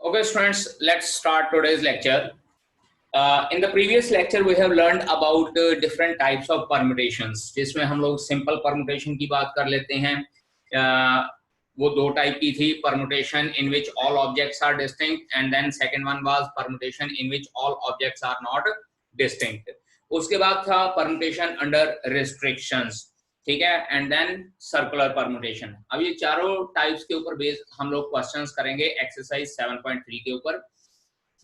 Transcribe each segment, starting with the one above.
Okay, students, let's start today's lecture. In the previous lecture, we have learned about different types of permutations. जिसमें हम लोग simple permutation की बात कर लेते हैं. वो दो टाइप की थी, permutation in which all objects are distinct, and then second one was permutation in which all objects are not distinct. उसके बाद था permutation under restrictions. ठीक है, एंड देन सर्कुलर परम्यूटेशन. अब ये चारों टाइप्स के ऊपर बेस हम लोग क्वेश्चंस करेंगे एक्सरसाइज 7.3 के ऊपर.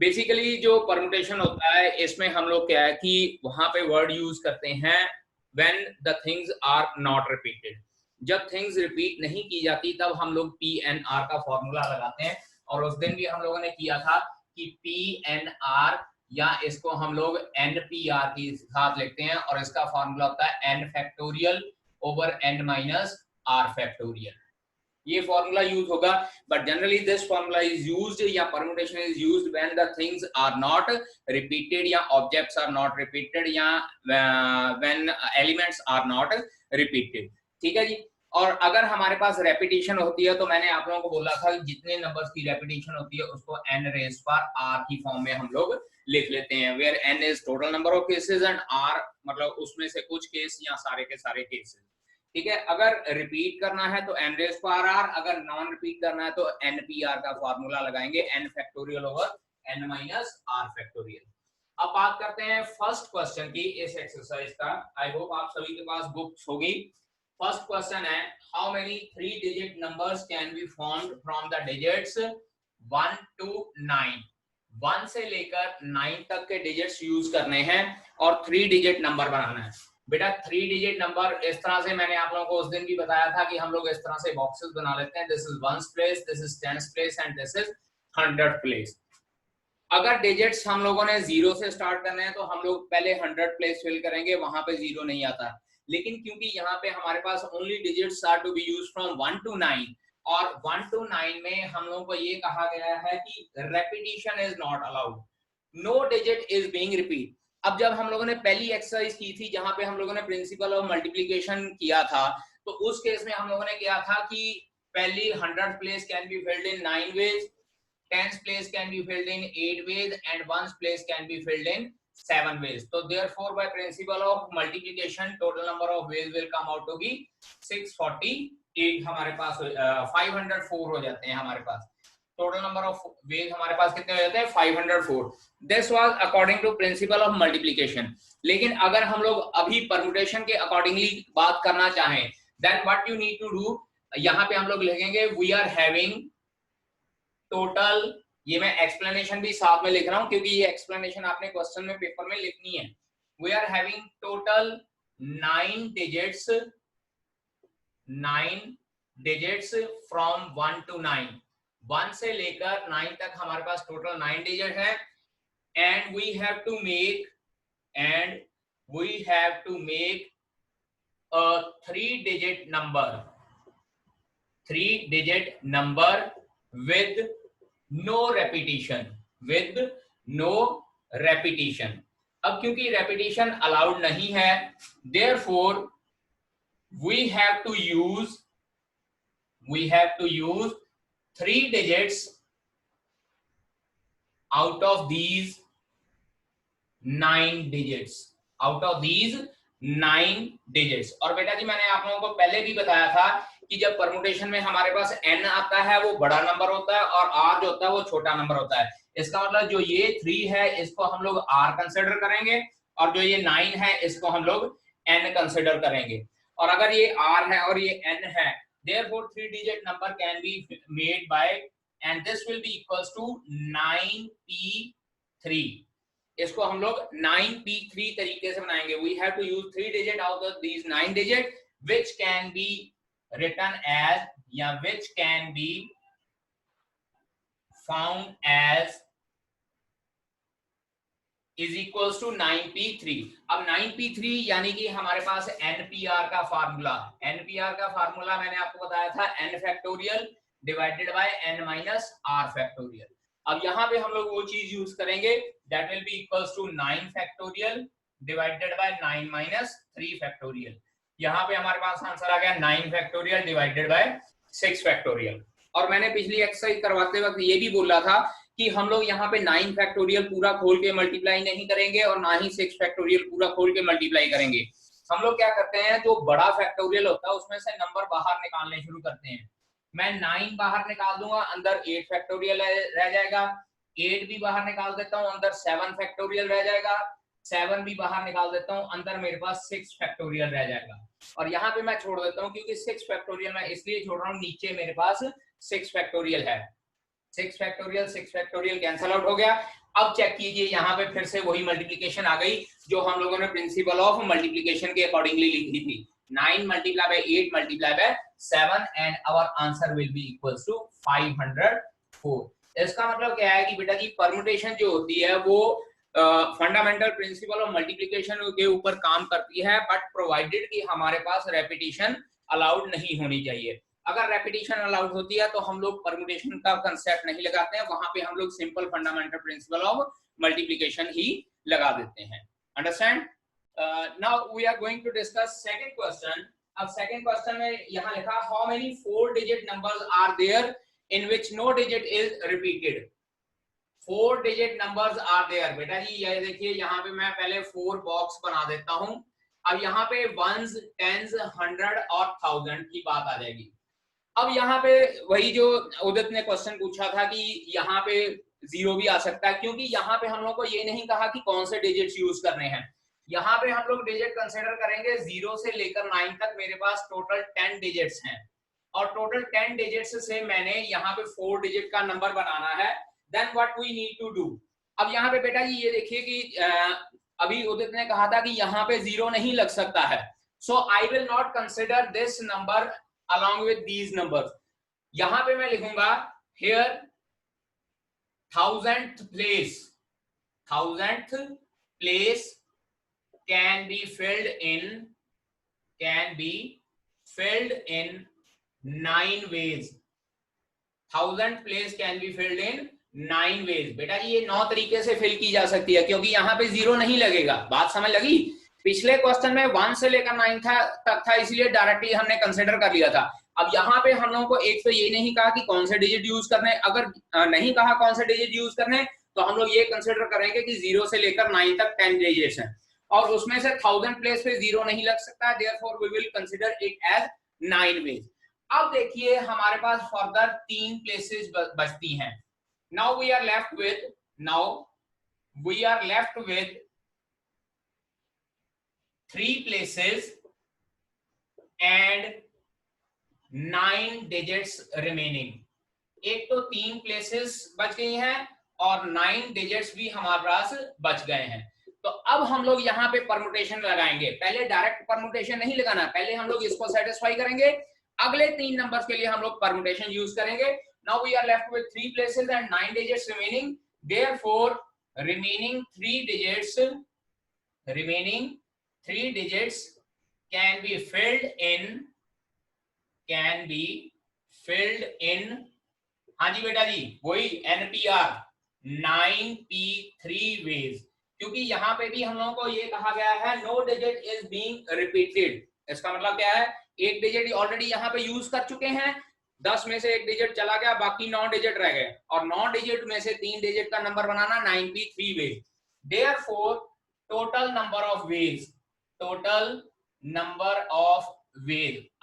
बेसिकली जो परम्यूटेशन होता है इसमें हम लोग क्या है कि वहां पे वर्ड यूज करते हैं when the things are not repeated. जब थिंग्स रिपीट नहीं की जाती तब हम लोग PNR का फॉर्मूला लगाते हैं. और उस दिन भी हम लोगों ने किया था कि PNR या इसको हम लोग NPR के साथ लिखते हैं और इसका फॉर्मूला होता है n factorial over n minus r factorial. ये फॉर्मूला यूज होगा, but generally this formula is used या permutation is used when the things are not repeated या ऑब्जेक्ट्स आर नॉट रिपीटेड या when elements are not repeated. ठीक है जी. और अगर हमारे पास रेपिटेशन होती है तो मैंने आप लोगों को बोला था जितने नंबर्स की रेपिटेशन होती है उसको n रेज़ पर r की फॉर्म में हम लोग लिख लेते हैं, where n is total number of cases and r मतलब उसमें से कुछ केस या सारे के सारे केसेस. ठीक है, अगर रिपीट करना है तो n रेज़ पर r, अगर नॉन रिपीट करना है तो NPR का फॉर्मूला लगाएंगे, n factorial over n minus r factorial. अब बात करते हैं फर्स्ट क्वेश्चन की इस एक्सरसाइज का. आई होप आप सभी के पास बुक्स होगी. फर्स्ट क्वेश्चन है, how many 3 digit numbers can be formed from the digits 1 to 9. 1 से लेकर 9 तक के डिजिट्स यूज करने हैं और 3 डिजिट नंबर बनाना है. बेटा 3 डिजिट नंबर इस तरह से मैंने आप लोगों को उस दिन भी बताया था कि हम लोग इस तरह से बॉक्सेस बना लेते हैं. This is 1th place, this is 10th place and this is 100th place. अगर डिजिट्स हम लोगों ने 0 से स्टार्ट करने हैं तो हम लोग पहले 100th प्लेस फिल करेंगे, वहां पे 0 नहीं आता. लेकिन क्योंकि यहाँ पे हमारे पास only digits are to be used from 1 to 9 और 1 to 9 में हम लोगों को ये कहा गया है कि repetition is not allowed, no digit is being repeat. अब जब हम लोगों ने पहली एक्सरसाइज की थी जहां पे हम लोगों ने प्रिंसिपल ऑफ मल्टीप्लिकेशन किया था तो उस केस में हम लोगों ने किया था कि पहली 100th place can be filled in 9 ways, 10th place can be filled in 8 ways and 1st place can be filled in 7 ways. So therefore by principle of multiplication total number of ways will come out to be 648. हमारे पास 504 हो जाते हैं. हमारे पास total number of ways हमारे पास कितने हो जाते हैं 504. This was according to principle of multiplication. लेकिन अगर हम लोग अभी परम्यूटेशन के अकॉर्डिंगली बात करना चाहें then what you need to do, यहाँ पे हम लोग लिखेंगे वी आर हैविंग टोटल. ये मैं एक्सप्लेनेशन भी साथ में लिख रहा हूं क्योंकि ये एक्सप्लेनेशन आपने क्वेश्चन में पेपर में लिखनी है. We are having total 9 digits from 1 to 9. 1 से लेकर 9 तक हमारे पास टोटल 9 डिजिट है and we have to make a 3 digit number with no repetition. अब क्योंकि repetition allowed नहीं है therefore we have to use 3 digits out of these 9 digits. और बेटा जी मैंने आप लोगों को पहले भी बताया था कि जब परम्यूटेशन में हमारे पास n आता है वो बड़ा नंबर होता है और r जो होता है वो छोटा नंबर होता है. इसका मतलब जो ये 3 है इसको हम लोग r कंसिडर करेंगे और जो ये 9 है इसको हम लोग n कंसिडर करेंगे. और अगर ये r है और ये n है therefore 3 digit number can be made by and this will be equals to 9p3. इसको हम लोग 9p3 तरीके से बनाएंगे. We have to use 3 digit out of these 9 digit which can be written as या which can be found as is equals to 9p3. अब 9p3 यानी कि हमारे पास NPR का फार्मूला मैंने आपको बताया था n factorial divided bye n minus r factorial. अब यहाँ पे हम लोग वो चीज यूज करेंगे that will be equals to 9 factorial divided by 9 minus 3 factorial. यहाँ पे हमारे पास आंसर आ गया 9 फैक्टोरियल डिवाइडेड बाय 6 फैक्टोरियल. और मैंने पिछली एक्सरसाइज करवाते वक्त ये भी बोला था कि हम लोग यहाँ पे 9 फैक्टोरियल पूरा खोल के मल्टीप्लाई नहीं करेंगे और ना ही 6 फैक्टोरियल पूरा खोल के मल्टीप्लाई करेंगे। हम लोग क्या करते हैं, जो बड़ा फैक्टोरियल होता है उसमें से नंबर बाहर निकालने शुरू करते हैं। मैं 9 बाहर निकाल दूंगा, अंदर 8 फैक्टोरियल रह जाएगा। 8 भी बाहर निकाल देता हूँ, अंदर 7 फैक्टोरियल रह जाएगा। 7 भी बाहर निकाल देता हूँ, अंदर मेरे पास 6 फैक्टोरियल रह जाएगा। और यहाँ पे मैं छोड़ देता हूँ क्योंकि 6 फैक्टोरियल मैं इसलिए छोड़ रहा हूँ, नीचे मेरे पास 6 फैक्टोरियल है। 6 फैक्टोरियल कैंसल आउट हो गया। अब चेक कीजिए, यहाँ पे फिर से वही मल्टीप्लिकेशन आ गई जो हम लोगों ने प्रिंसिपल ऑफ मल्टीप्लिकेशन के अकॉर्डिंगली लिखी थी। 9 multiply by 8 multiply by 7 and our answer will be equals to 504। इसका मतलब क्या है कि बेटा जी परम्यूटेशन जो होती है वो फंडामेंटल प्रिंसिपल ऑफ मल्टीप्लिकेशन के ऊपर काम करती है, बट प्रोवाइडेड कि हमारे पास रेपिटेशन अलाउड नहीं होनी चाहिए। अगर रेपिटेशन अलाउड होती है तो हम लोग परम्यूटेशन का कंसेप्ट नहीं लगाते हैं, वहां पे हम लोग simple fundamental principle of multiplication ही लगा देते हैं। Understand? Now we are going to discuss second question. अब सेकंड क्वेश्चन में यहाँ लिखा, how many 4 digit numbers are there in which no digit is repeated. 4 digit numbers are there. बेटा जी ये देखिए, यहाँ पे मैं पहले 4 बॉक्स बना देता हूं। अब यहाँ पे वंस, टेंस, 100 और 1000 की बात आ जाएगी। अब यहाँ पे वही जो उदित ने क्वेश्चन पूछा था कि यहाँ पे 0 भी आ सकता है, क्योंकि यहाँ पे हम लोग को ये नहीं कहा कि कौन से डिजिट्स यूज करने हैं। यहाँ पे हम लोग डिजिट कंसीडर करेंगे 0 से लेकर 9 तक। मेरे पास टोटल 10 डिजिट्स हैं और टोटल 10 डिजिट्स से मैंने यहाँ पे 4 डिजिट का नंबर बनाना है। Then what we need to do. अब यहाँ पे बेटा जी ये देखिए कि अभी उदित ने कहा था कि यहाँ पे 0 नहीं लग सकता है, so I will not consider this number along with these numbers। यहां पे मैं लिखूंगा here 1000th place can be filled in 9 ways। 1000th place can be filled in 9 ways। बेटा जी ये 9 तरीके से फिल की जा सकती है, क्योंकि यहाँ पे 0 नहीं लगेगा। बात समझ लगी? पिछले क्वेश्चन में 1 से लेकर 9 तक था, इसलिए डायरेक्टली हमने कंसीडर कर लिया था। अब यहाँ पे हम लोगों को एक तो ये नहीं कहा कि कौन से डिजिट यूज करने, अगर नहीं कहा कौन से डिजिट यूज करने तो हम लोग ये कंसीडर करेंगे कि 0 से लेकर 9 तक 10 डिजिट्स हैं और उसमें से 1000 प्लेस पे 0 नहीं लग सकता, therefore we will consider it as 9 ways. अब देखिए हमारे पास फर्दर 3 प्लेसेस बचती हैं। Now we are left with 3 places and 9 digits remaining। एक तो 3 places बच गई हैं और 9 digits भी हमारे पास बच गए हैं। तो अब हम लोग यहाँ पे परमुटेशन लगाएंगे। पहले डायरेक्ट परमुटेशन नहीं लगाना, पहले हम लोग इसको सेटिस्फाई करेंगे, अगले 3 नंबर्स के लिए हम लोग परमुटेशन यूज करेंगे। Now we are left with 3 places and 9 digits remaining, therefore remaining 3 digits can be filled in हाँ जी बेटा जी वही NPR 9P3 ways। क्योंकि यहाँ पे भी हम लोगों को ये कहा गया है no digit is being repeated. इसका मतलब क्या है, एक डिजिट ऑलरेडी यहाँ पे यूज कर चुके हैं, 10 में से एक डिजिट चला गया, बाकी 9 डिजिट रह गए और 9 डिजिट में से 3 डिजिट का number banana 9P3 ways। Therefore total number of ways।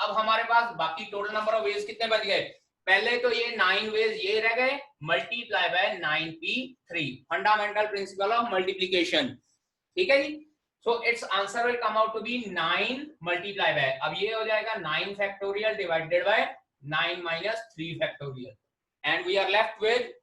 अब हमारे पास बाकी टोटल नंबर ऑफ वेज कितने बच गए? पहले तो ये 9 वेज ये रह गए, multiply by 9P3, fundamental principle of multiplication. ठीक है जी। So it's answer will come out to be 9 multiply by, अब ये हो जाएगा 9 factorial divided by 9 minus 3 factorial and we are left with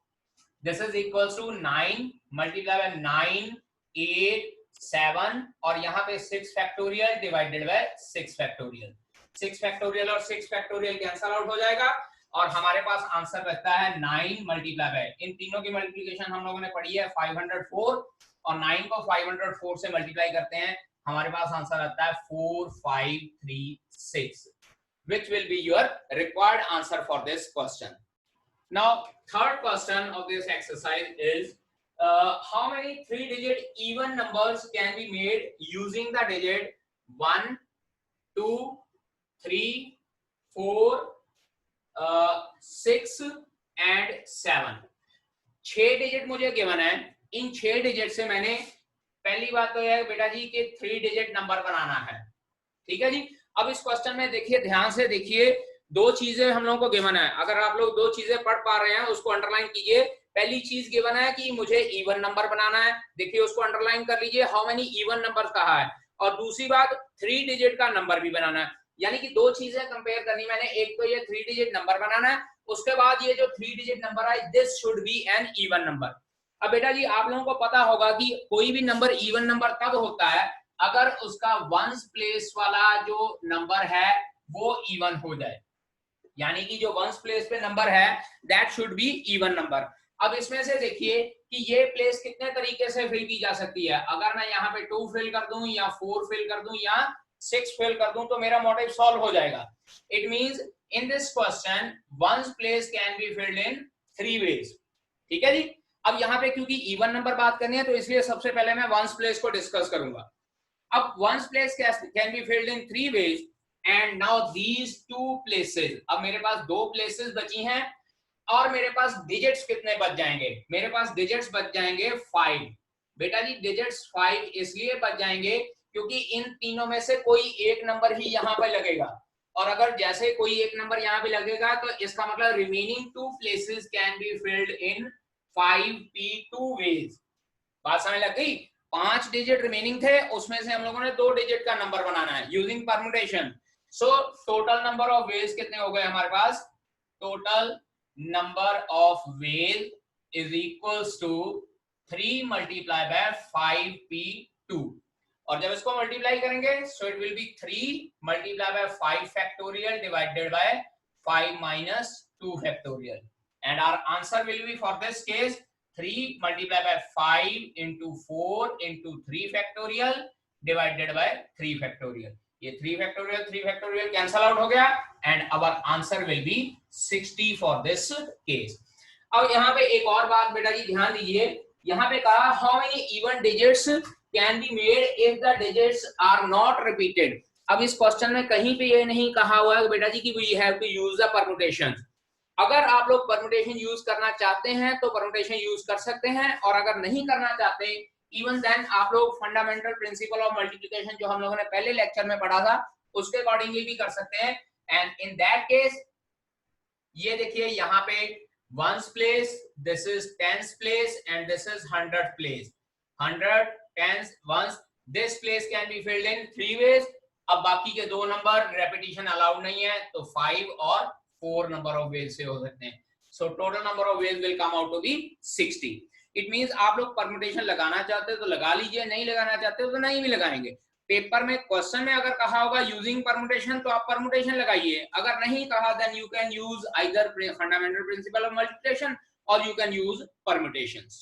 this is equals to 9 multiply by 9 8 7 और यहाँ पे 6 factorial divided by 6 factorial. 6 factorial और 6 factorial cancel out हो जाएगा और हमारे पास आंसर बचता है 9 मल्टीप्लाई बाय, इन तीनों की मल्टीप्लिकेशन हम लोगों ने पढ़ी है 504 और 9 को 504 से मल्टीप्लाई करते हैं, हमारे पास आंसर आता है 4536 which will be your required answer for this question. Now third question of this exercise is how many 3-digit even numbers can be made using the digit 1 2 3 4 6 and 7। 6 digit मुझे given है, इन 6 digit से मैंने पहली बात तो यह है बेटा जी कि 3 डिजिट नंबर बनाना है। ठीक है जी। अब इस क्वेश्चन में देखिए, ध्यान से देखिए, दो चीजें हम लोगों को गिवन है। अगर आप लोग दो चीजें पढ़ पा रहे हैं उसको अंडरलाइन कीजिए। पहली चीज गिवन है कि मुझे इवन नंबर बनाना है, देखिए उसको अंडरलाइन कर लीजिए, हाउ मेनी इवन नंबर कहा है। और दूसरी बात 3 डिजिट का नंबर भी बनाना है, यानी कि दो चीजें कंपेयर करनी मैंने। एक तो ये 3 डिजिट नंबर बनाना है, उसके बाद ये जो 3 डिजिट नंबर है this should be an even number. अब बेटा जी आप लोगों को पता होगा कि कोई भी नंबर इवन नंबर तब होता है अगर उसका वंस प्लेस वाला जो नंबर है वो इवन हो जाए, यानी कि जो वंस प्लेस पे नंबर है that should be even number. अब इसमें से देखिए कि ये प्लेस कितने तरीके से फिल की जा सकती है। अगर मैं यहाँ पे 2 फिल कर दूं या 4 फिल कर दूं या 6 फिल कर दूं तो मेरा मोटिव सॉल्व हो जाएगा। It means in this question ones place can be filled in 3 ways. ठीक है जी। अब यहाँ पे क्योंकि इवन नंबर बात करनी है तो इसलिए सबसे पहले मैं वंस प्लेस को डिस्कस करूंगा। अब ones place can be filled in 3 ways and now these 2 places, अब मेरे पास 2 प्लेसेस बची हैं और मेरे पास डिजिट्स कितने बच जाएंगे, मेरे पास डिजिट्स बच जाएंगे 5। बेटा जी डिजिट्स 5 इसलिए बच जाएंगे क्योंकि इन तीनों में से कोई एक नंबर ही यहाँ पे लगेगा, और अगर जैसे कोई एक नंबर यहाँ पे लगेगा तो इसका मतलब remaining 2 places can be filled in 5p2 ways. बात समझ लग गई। 5 डिजिट रिमेनिंग थे, उसमें से हम लोगों ने 2 डिजिट का नंबर बनाना है using permutation. So total number of ways कितने हो गए हमारे पास, total number of ways is equals to 3 multiply by 5p2, और जब इसको मल्टीप्लाई करेंगे so it will be 3 multiply by 5 factorial divided by 5 minus 2 factorial, and our answer will be for this case 3 multiplied by 5 into 4 into 3 factorial divided by 3 factorial. ये 3 factorial cancel out हो गया and our answer will be 60 for this case. अब यहाँ पे एक और बात बेटा जी ध्यान दीजिए, यहाँ पे कहा how many even digits can be made if the digits are not repeated। अब इस क्वेश्चन में कहीं पे ये नहीं कहा हुआ है बेटा जी कि we have to use the permutation। अगर आप लोग परम्यूटेशन यूज करना चाहते हैं तो परम्यूटेशन यूज कर सकते हैं, और अगर नहीं करना चाहते इवन देन आप लोग फंडामेंटल प्रिंसिपल ऑफ मल्टीप्लिकेशन जो हम लोगों ने पहले लेक्चर में पढ़ा था उसके अकॉर्डिंगली भी कर सकते हैं। एंड इन दैट केस ये देखिए यहाँ पे ones place, this is tens place and this is 100th place. 100 tens ones, this place can be filled in 3 ways. अब बाकी के दो नंबर रेपिटेशन अलाउड नहीं है तो 5 और 4 नंबर ऑफ वेज से हो सकते हैं। So total number of ways will come out to be 60। इट मींस आप लोग परम्यूटेशन लगाना चाहते हो तो लगा लीजिए, नहीं लगाना चाहते हो तो नहीं भी लगाएंगे। पेपर में क्वेश्चन में अगर कहा होगा यूजिंग परम्यूटेशन तो आप परम्यूटेशन लगाइए, अगर नहीं कहा then you can use either fundamental principle of multiplication और यू कैन यूज परम्यूटेशंस।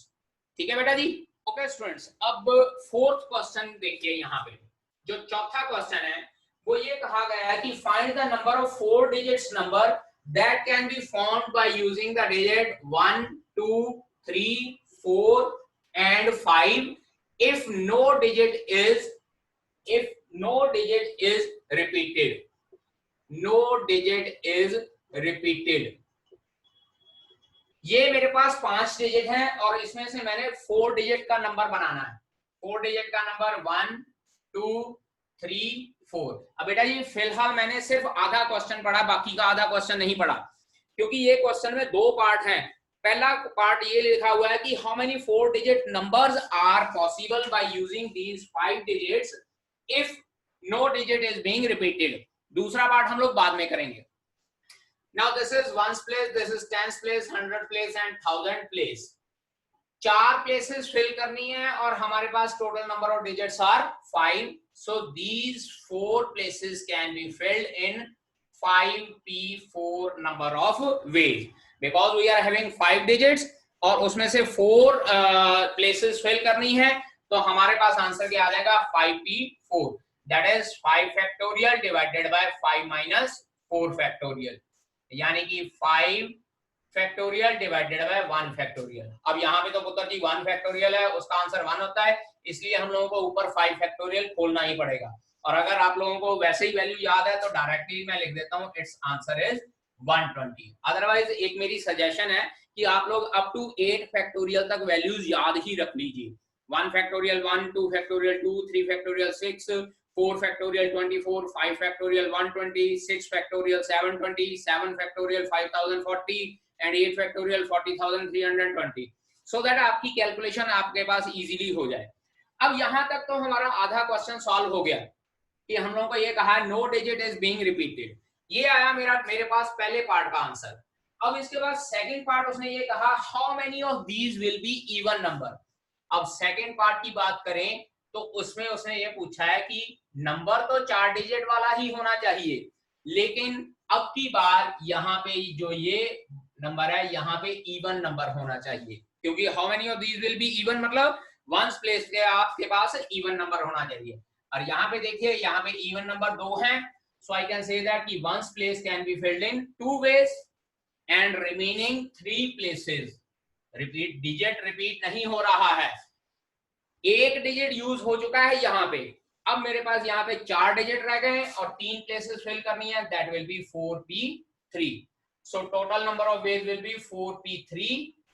ठीक है बेटा जी। ओके स्टूडेंट्स, अब फोर्थ क्वेश्चन देखिए, यहाँ पे जो चौथा क्वेश्चन है वो ये कहा गया है कि find the number of 4 digits number that can be formed by using the digit 1, 2, 3, 4 and 5 if no digit is repeated. No digit is repeated. ये मेरे पास 5 डिजिट हैं और इसमें से मैंने 4 डिजिट का नंबर बनाना है। 4 डिजिट का नंबर 1, 2, 3, 4। अब बेटा जी फिलहाल मैंने सिर्फ आधा क्वेश्चन पढ़ा, बाकी का आधा क्वेश्चन नहीं पढ़ा, क्योंकि ये क्वेश्चन में 2 पार्ट हैं। पहला पार्ट ये लिखा हुआ है कि how many 4 digit numbers are possible by using these 5 digits if no digit is being repeated. दूसरा पार्ट हम लोग बाद में करेंगे। Now this is ones place, this is tens place, 100 place and 1000 place। 4 places fill करनी है और हमारे पास total number of digits are 5। So these 4 places can be filled in 5p4 number of ways because we are having 5 digits और उसमें से 4 places fill करनी है, तो हमारे पास आंसर क्या आ जाएगा 5p4, that is 5 factorial divided by 5 minus 4 factorial, यानी कि 5 फैक्टोरियल डिवाइडेड बाय 1 फैक्टोरियल। अब यहाँ पे तो पुत्र जी 1 फैक्टोरियल है, उसका आंसर 1 होता है, इसलिए हम लोगों को ऊपर 5 फैक्टोरियल खोलना ही पड़ेगा। और अगर आप लोगों को वैसे ही वैल्यू याद है तो डायरेक्टली मैं लिख देता हूँ इट्स आंसर इज 120। अदरवाइज एक मेरी सजेशन है कि आप लोग अप टू 8 फैक्टोरियल तक वैल्यूज याद ही रख लीजिए। 1 factorial 1, 2 factorial 2, 3 factorial 6, 4 factorial 24, 5 factorial 120, 6 factorial 720, 7 factorial 5040 and 8 factorial 40320, so that आपकी कैलकुलेशन आपके पास इजीली हो जाए। अब यहां तक तो हमारा आधा क्वेश्चन सॉल्व हो गया कि हम लोगों को ये कहा no digit is being repeated, ये आया मेरे पास पहले पार्ट का आंसर। अब इसके बाद सेकंड पार्ट उसने ये कहा how many of these will be even number. अब सेकंड पार्ट की बात करें तो उसमें उसने ये पूछा है कि नंबर तो 4 डिजिट वाला ही होना चाहिए, लेकिन अब की बार यहाँ पे जो ये नंबर है यहाँ पे इवन नंबर होना चाहिए, क्योंकि how many of these will be even मतलब वंस प्लेस के आपके पास इवन नंबर होना चाहिए। और यहाँ पे देखिए यहाँ पे इवन नंबर 2 है, so I can say that कि once place can be filled in 2 ways and remaining 3 places repeat digit repeat नहीं हो रहा है, एक डिजिट यूज हो चुका है यहाँ पे। अब मेरे पास यहाँ पे 4 डिजिट रह गए और 3 प्लेसेस फिल करनी है, that will be 4p3, so total number of ways will be 4p3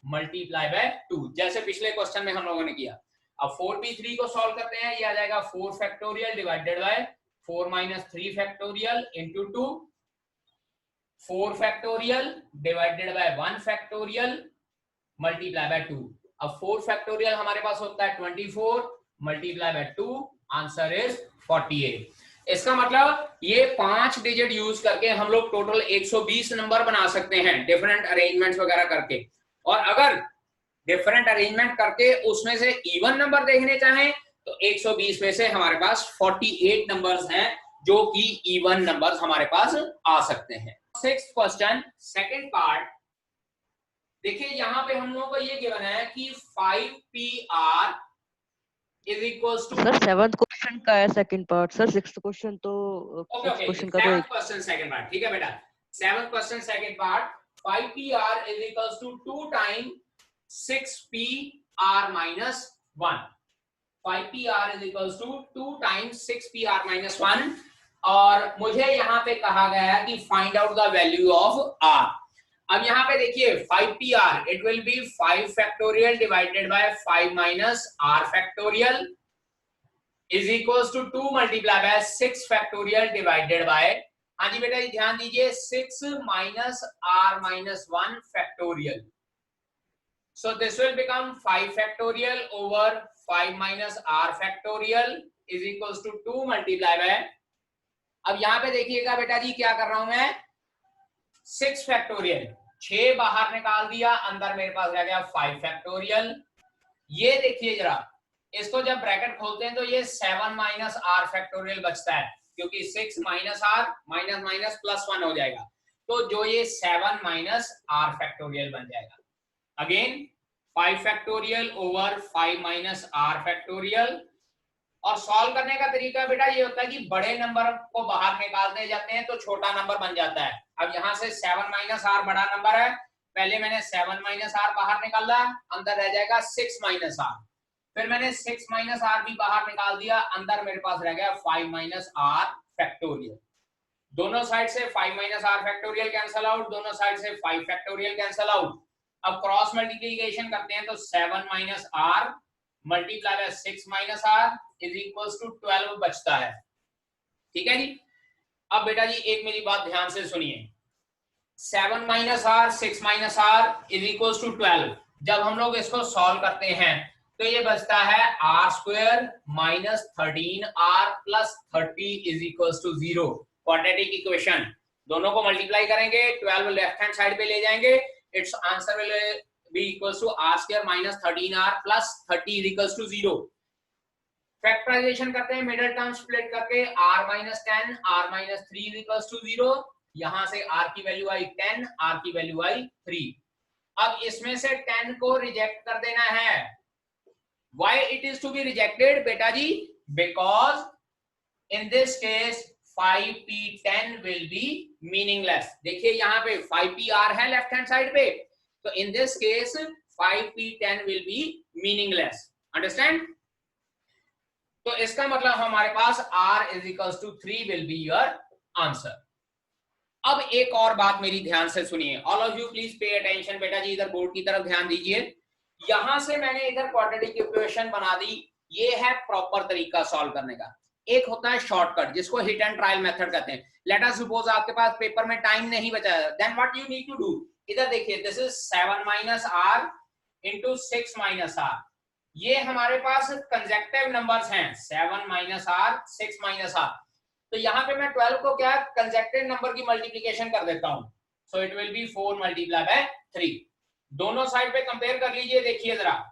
multiply by 2, जैसे पिछले क्वेश्चन में हम लोगों ने किया। अब 4p3 को सॉल्व करते हैं, ये आ जाएगा 4 factorial divided bye 4 minus 3 factorial into 2, 4 factorial divided bye 1 factorial multiply by 2। अब 4 फैक्टोरियल हमारे पास होता है 24 मल्टीप्लाई बाय 2, आंसर इज 48। इसका मतलब ये 5 डिजिट यूज करके हम लोग टोटल 120 नंबर बना सकते हैं डिफरेंट अरेंजमेंट्स वगैरह करके। और अगर डिफरेंट अरेंजमेंट करके उसमें से इवन नंबर देखने चाहें तो 120 में से हमारे पास 48 नंबर्स हैं जो कि इवन नंबर्स हमारे पास आ सकते हैं। 6th क्वेश्चन सेकंड पार्ट, देखिए यहाँ पे हम लोगों को ये गिवन है कि 5pr is equals to, sir 7th question का है second part, sir 6th question तो क्वेश्चन का तो 7th क्वेश्चन सेकंड पार्ट, ठीक है बेटा। 7th question second part, 5pr is equals to 2 time 6pr minus 1, 5pr is equals to 2 time 6pr minus 1, और मुझे यहाँ पे कहा गया है कि find out the value of r। अब यहाँ पे देखिए 5pr it will be 5 factorial divided by 5 minus r factorial is equals to 2 multiply by 6 factorial divided by, हाँ जी बेटा ध्यान दीजिए, 6 minus r minus 1 factorial, so this will become 5 factorial over 5 minus r factorial is equals to 2 multiply by, अब यहाँ पे देखिएगा बेटा जी क्या कर रहा हूं मैं, 6 फैक्टोरियल 6 बाहर निकाल दिया, अंदर मेरे पास रह गया 5 फैक्टोरियल। ये देखिए जरा, इसको जब ब्रैकेट खोलते हैं तो ये 7 माइनस r फैक्टोरियल बचता है, क्योंकि 6 minus r minus minus plus 1 हो जाएगा, तो जो ये 7 माइनस r फैक्टोरियल बन जाएगा। Again 5 factorial over 5 minus r factorial. और सॉल्व करने का तरीका बेटा ये होता है कि बड़े नंबर को बाहर निकालते जाते हैं तो छोटा नंबर बन जाता है। अब यहाँ से 7 माइनस r बड़ा नंबर है, पहले मैंने 7 माइनस r बाहर निकाला, अंदर रह जाएगा 6 माइनस r, फिर मैंने 6 माइनस r भी बाहर निकाल दिया, अंदर मेरे पास रह गया 5 माइनस r फैक्टोरियल। दोनों साइड से 5 minus r factorial cancel out, दोनों साइड से 5 फैक्टोरियल कैंसल आउट। अब क्रॉस मल्टीप्लिकेशन करते हैं तो 7 minus r multiply by 6 minus r is equals to 12 बचता है, ठीक है जी। अब बेटा जी एक मेरी बात ध्यान से सुनिए, 7 minus r 6 minus r is equals to 12, जब हम लोग इसको सॉल्व करते हैं तो ये बचता है r square minus 13r plus 30 is equals to 0, quadratic equation. दोनों को मल्टीप्लाई करेंगे, 12 लेफ्ट हैंड साइड पे ले जाएंगे, it's answer will be equals to r square minus 13r plus 30 is equals to 0। Factorisation करते हैं, मिडिल टर्म स्प्लिट करके r minus 10 r minus 3 is equals to 0, यहां से r की वैल्यू आई 10, r की वैल्यू आई 3। अब इसमें से 10 को रिजेक्ट कर देना है। Why it is to be rejected बेटा जी? Because in this case 5p10 will be meaningless। देखिए यहाँ पे 5pr है लेफ्ट हैंड साइड पे, तो in this case 5p10 will be meaningless। Understand? तो इसका मतलब हमारे पास r is equals to 3 will be your answer। अब एक और बात मेरी ध्यान से सुनिए, all of you please pay attention. बेटा जी इधर बोर्ड की तरफ ध्यान दीजिए। यहां से मैंने इधर क्वाड्रेटिक इक्वेशन बना दी, ये है प्रॉपर तरीका सॉल्व करने का। एक होता है शॉर्टकट जिसको हिट एंड ट्रायल मेथड कहते हैं। लेट अस सपोज आपके पास पेपर में टाइम नहीं बचा है, then what you need to do, इधर देखिए this is 7 minus R into 6 minus R. ये हमारे पास कंसेक्टिव नंबर्स हैं, 7 माइनस आर 6 माइनस आर। तो यहाँ पे मैं 12 को क्या कंसेक्टिव नंबर की मल्टीप्लिकेशन कर देता हूँ, सो it will B 4 multiply by 3। दोनों साइड पे कंपेयर कर लीजिए, देखिए जरा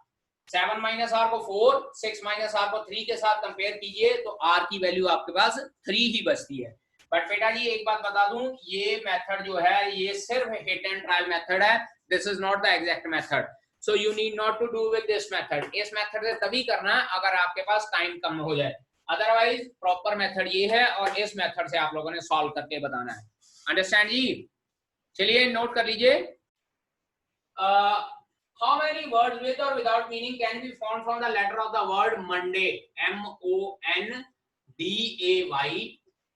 7 माइनस आर को 4, 6 माइनस आर को 3 के साथ कंपेयर कीजिए तो आर की वैल्यू आपके पास 3 ही बचती है। बट बेटा जी एक बात बता दूं, ये मेथड जो है ये सिर्फ हिट एंड ट्रायल मेथड है, this is not the exact method, so you need not to do with this method. इस मेथड से तभी करना अगर आपके पास टाइम कम हो जाए, अदरवाइज प्रॉपर मेथड ये है और इस मेथड से आप लोगों ने सॉल्व करके बताना है। अंडरस्टैंड जी? चलिए नोट कर लीजिए। How many words with or without meaning can be formed from the letter of the word Monday? M-O-N-D-A-Y,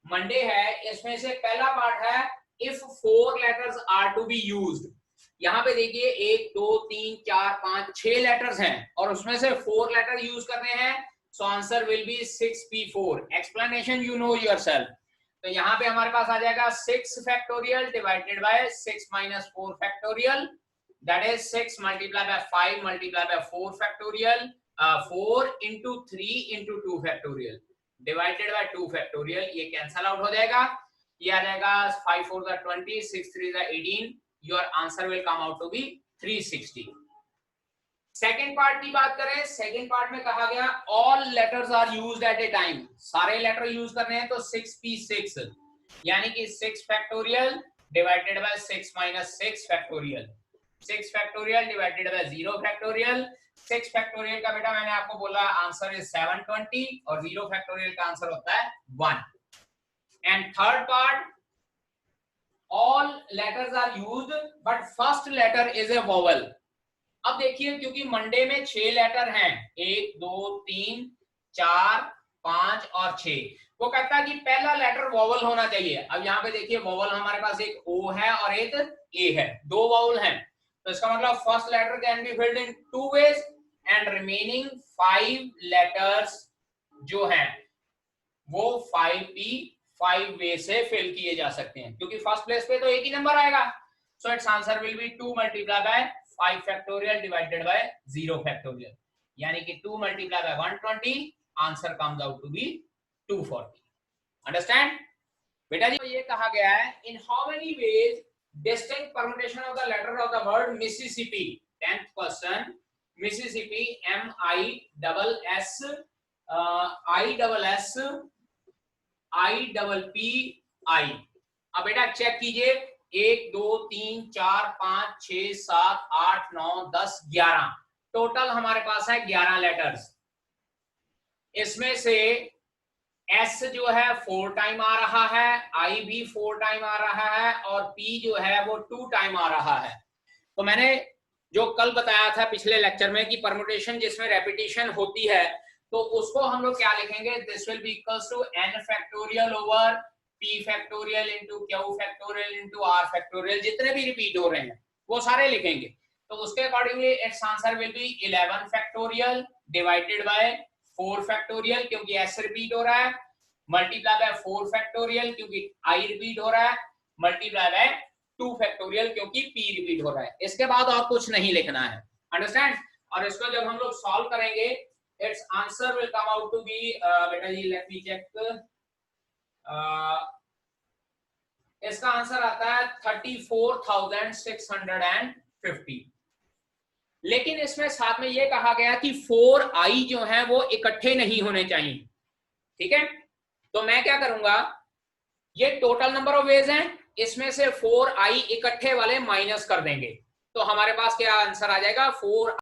Monday है। इसमें से पहला पार्ट है if 4 letters are to be used। यहाँ पे देखिए 1 2 3 4 5 6 लेटर्स हैं और उसमें से 4 लेटर यूज करने हैं, so answer will be 6p4। explanation you know yourself। तो यहाँ पे हमारे पास आ जाएगा 6 factorial divided by 6 minus 4 factorial, that is 6 multiplied by 5 multiplied by 4 factorial, 4 into 3 into 2 factorial divided by 2 factorial। ये कैंसल आउट हो जाएगा, ये आ जाएगा 5 4 का 20, 6 3 का 18। Your answer will come out to be 360। Second part की बात करें, सेकेंड पार्ट में कहा गया all letters are used at a time, सारे लेटर यूज करने हैं तो 6p6 यानी कि 6 factorial divided by 6 minus 6 factorial, 6 factorial divided by 0 factorial. 6 factorial का बेटा मैंने आपको बोला आंसर इज 720 और 0 फैक्टोरियल का आंसर होता है 1। And third part, all letters are used but first letter is a vowel. अब देखिए क्योंकि मंडे में 6 लेटर हैं, 1 2 3 4 5 और 6, वो कहता है कि पहला लेटर वोवेल होना चाहिए। अब यहाँ पे देखिए वोवेल हमारे पास एक ओ है और एक ए है, 2 वोवेल हैं, तो इसका मतलब first letter can be filled in 2 ways and remaining 5 letters जो हैं वो 5p5 वे से फिल किए जा सकते हैं, क्योंकि फर्स्ट प्लेस पे तो एक ही नंबर आएगा। So it's answer will be 2 multiply by 5 factorial divided by 0 factorial, यानी कि 2 multiply by 120, answer comes out to be 240। Understand? बेटा जी ये कहा गया है in how many ways distinct permutation of the letter of the word Mississippi। 10th question, Mississippi, M-I-S-S, I-S-S-I-P-I। अब बेटा चेक कीजिए 1 2 3 4 5 6 7 8 9 10 11, टोटल हमारे पास है 11 लेटर्स। इसमें से S जो है 4 टाइम आ रहा है, I भी 4 टाइम आ रहा है और P जो है वो 2 टाइम आ रहा है। तो मैंने जो कल बताया था पिछले लेक्चर में कि परमुटेशन जिसमें रेपिटेशन होती है तो उसको हम लोग क्या लिखेंगे, this will be equals to n factorial over p factorial into q factorial into r factorial, जितने भी रिपीट हो रहे हैं वो सारे लिखेंगे। तो उसके accordingly it's answer will B 11 factorial divided bye 4 factorial क्योंकि s रिपीट हो रहा है, मल्टीप्लाई बाय 4 फैक्टोरियल क्योंकि i रिपीट हो रहा है, मल्टीप्लाई बाय 2 फैक्टोरियल क्योंकि p रिपीट हो रहा है। इसके बाद और कुछ नहीं लिखना है। अंडरस्टैंड? और इसको जब हम लोग सॉल्व करेंगे it's answer will come out to be, बेटा जी लेट मी चेक, इसका आंसर आता है 34,650। लेकिन इसमें साथ में ये कहा गया कि 4i जो है वो इकट्ठे नहीं होने चाहिए। ठीक है, तो मैं क्या करूंगा, ये टोटल नंबर ऑफ वेज हैं, इसमें से 4i इकट्ठे वाले माइनस कर देंगे तो हमारे पास क्या आंसर आ जाएगा, 4